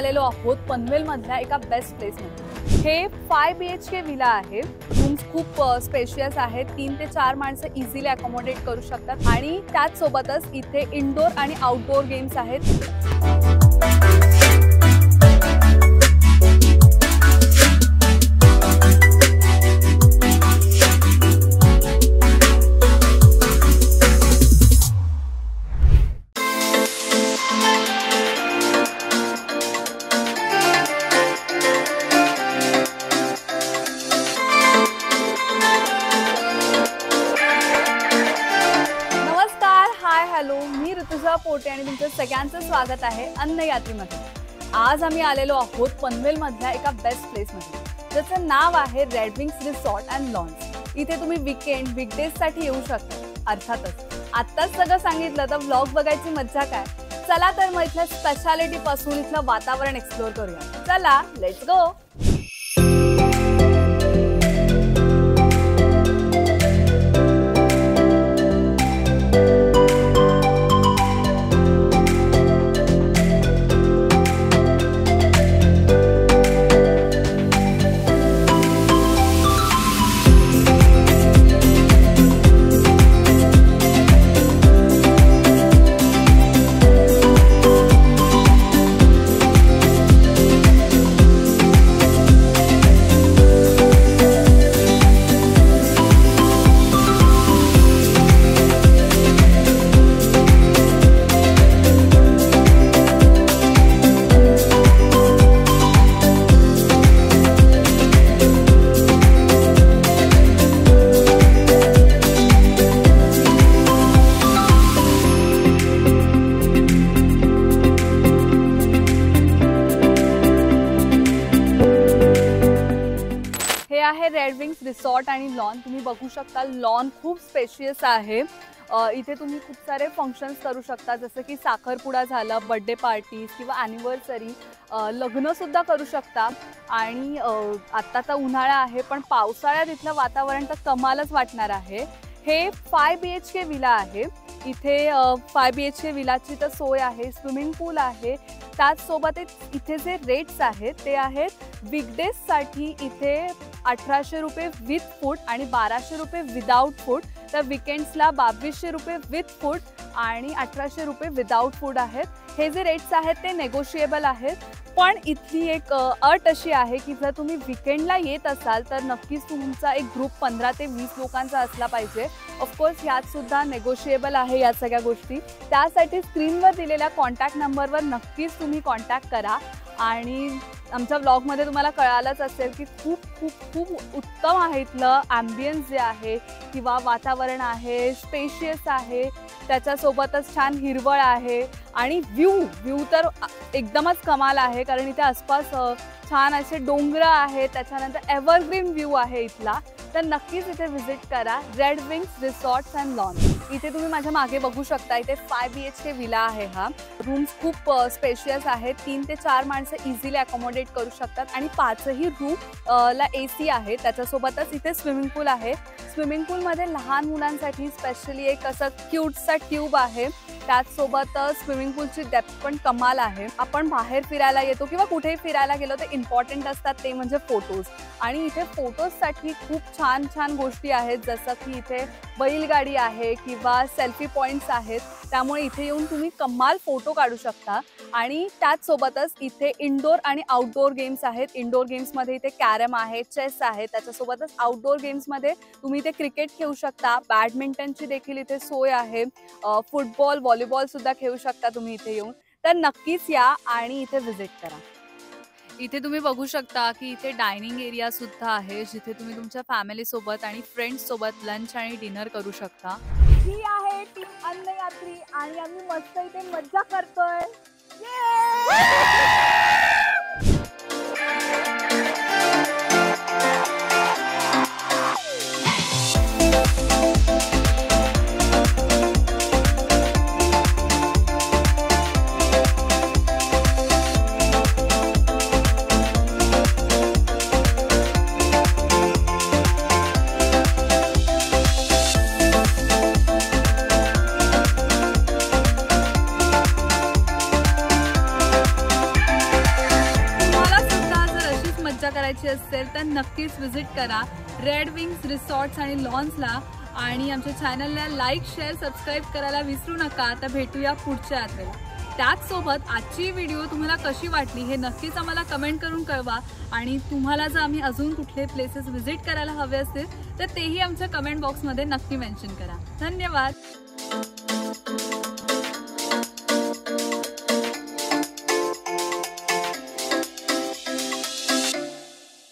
आलेलो आहोत पनवेल मधल्या एका बेस्ट प्लेस मध्ये। हे 5 BHK विला आहे। रूम्स खूप स्पेशियस आहेत। 3 ते 4 माणसं इझिली अकोमोडेट करू शकतात आणि त्याच सोबतच इथे इनडोर आणि आउटडोर गेम्स आहेत। मी ऋतुजा पोटे आणि तुमचं सगळ्यांचं स्वागत आहे अन्न यात्रेमध्ये। आज आम्ही आलेलो आहोत पनवेल मधल्या एका बेस्ट प्लेस मध्ये, ज्याचं नाव आहे red wings resort and lawns. इथे तुम्ही वीकेंड वीकडेज साठी येऊ शकता। अर्थातच आत्ताच सगळं सांगितलं तर व्लॉग बघायची मज्जा काय। चला तर मग इथल्या स्पेशालिटी पासून इथलं वातावरण एक्सप्लोर करूया। चला let's go. Red wings resort आणि लॉन तुम्ही बघू शकता। लॉन खूप स्पेशियस आहे। इथे तुम्ही खूप सारे फंक्शन्स करू शकता, जसं की साखरपुडा झाला, बर्थडे पार्टीज किंवा ॲनिव्हर्सरी, लग्न सुद्धा करू शकता। आणि आत्ताचा उन्हाळा आहे पण पावसाळ्यात इथलं वातावरण तर कमालच वाटणार आहे। हे 5 BHK विला आहे। इथे 5 BHK विलाची तर सोय आहे, स्विमिंग पूल आहे। त्याचसोबत इथे जे रेट्स आहेत ते आहेत वीकडेजसाठी इथे 1800 रुपये विथ फूड आणि 1200 रुपये विदाउट फूड। तर वीकेंड्सला 2200 रुपये विथ फूड आणि 1800 रुपये विदाउट फूड आहेत। हे जे रेट्स आहेत ते नेगोशिएबल आहेत, पण इथली एक अट अशी आहे की जर तुम्ही वीकेंडला येत असाल तर नक्कीच तुमचा एक ग्रुप 15 ते 20 लोकांचा असला पाहिजे। ऑफकोर्स ह्यात सुद्धा नेगोशिएबल आहे या सगळ्या गोष्टी। त्यासाठी स्क्रीनवर दिलेल्या कॉन्टॅक्ट नंबरवर नक्कीच तुम्ही कॉन्टॅक्ट करा। आणि आमच्या व्लॉगमध्ये तुम्हाला कळालंच असेल की खूप खूप खूप उत्तम आहे इथलं ॲम्बियन्स जे आहे किंवा वातावरण आहे, स्पेशियस आहे, त्याच्यासोबतच छान हिरवळ आहे आणि व्ह्यू तर एकदमच कमाल आहे, कारण इथे आसपास छान असे डोंगर आहेत, त्याच्यानंतर एव्हरग्रीन व्ह्यू आहे इथला। तर नक्कीच इथे व्हिजिट करा red wings resorts and lawn. इथे तुम्ही माझ्या मागे बघू शकता, इथे 5 BHK विला आहे हा। रूम्स खूप स्पेशियस आहेत। 3 ते 4 माणसं इझिली अकोमोडेट करू शकतात आणि 5ही रूम ला AC आहे। त्याच्यासोबतच इथे स्विमिंग पूल आहे। स्विमिंग पूलमध्ये लहान मुलांसाठी स्पेशली एक असं क्यूटसा ट्यूब आहे। त्याचसोबत स्विमिंग पूलची डेप्थ पण कमाल आहे। आपण बाहेर फिरायला येतो किंवा कुठेही फिरायला गेलो तर इम्पॉर्टंट असतात ते म्हणजे फोटोज, आणि इथे फोटोजसाठी खूप छान छान गोष्टी आहेत, जसं की इथे बैलगाडी आहे किंवा सेल्फी पॉईंट्स आहेत। त्यामुळे इथे येऊन तुम्ही कमाल फोटो काढू शकता। आणि त्याचसोबतच इथे इनडोर आणि आउटडोर गेम्स आहेत। इनडोर गेम्समध्ये इथे कॅरम आहे, चेस आहे, त्याच्यासोबतच आउटडोर गेम्समध्ये तुम्ही इथे क्रिकेट खेळू शकता, बॅडमिंटनची देखील इथे सोय आहे, फुटबॉल व्हॉलीबॉल सुद्धा खेळू शकता तुम्ही इथे येऊन। तर नक्कीच या आणि इथे व्हिजिट करा। इथे तुम्ही बघू शकता की इथे डायनिंग एरिया सुद्धा आहे, जिथे तुम्ही तुमच्या फॅमिली सोबत आणि फ्रेंड्स सोबत लंच आणि डिनर करू शकता। ही आहे टीम अन्न यात्री आणि आम्ही मस्त इथे मज्जा करतोय। करायची असेल तर नक्कीच व्हिजिट करा रेड विंग्स रिसॉर्ट्स आणि लॉन्सला. आणि आमच्या चॅनलला लाईक शेअर सबस्क्राईब करायला विसरू नका. आता भेटूया पुढच्या यात्रेला. त्याचसोबत आजची व्हिडिओ तुम्हाला कशी वाटली हे नक्कीच आम्हाला कमेंट करून कळवा. आणि तुम्हाला जर आम्ही अजून कुठले प्लेसेस व्हिजिट करायला हवे असतील तर तेही आमच्या कमेंट बॉक्समध्ये नक्की मेन्शन करा. धन्यवाद.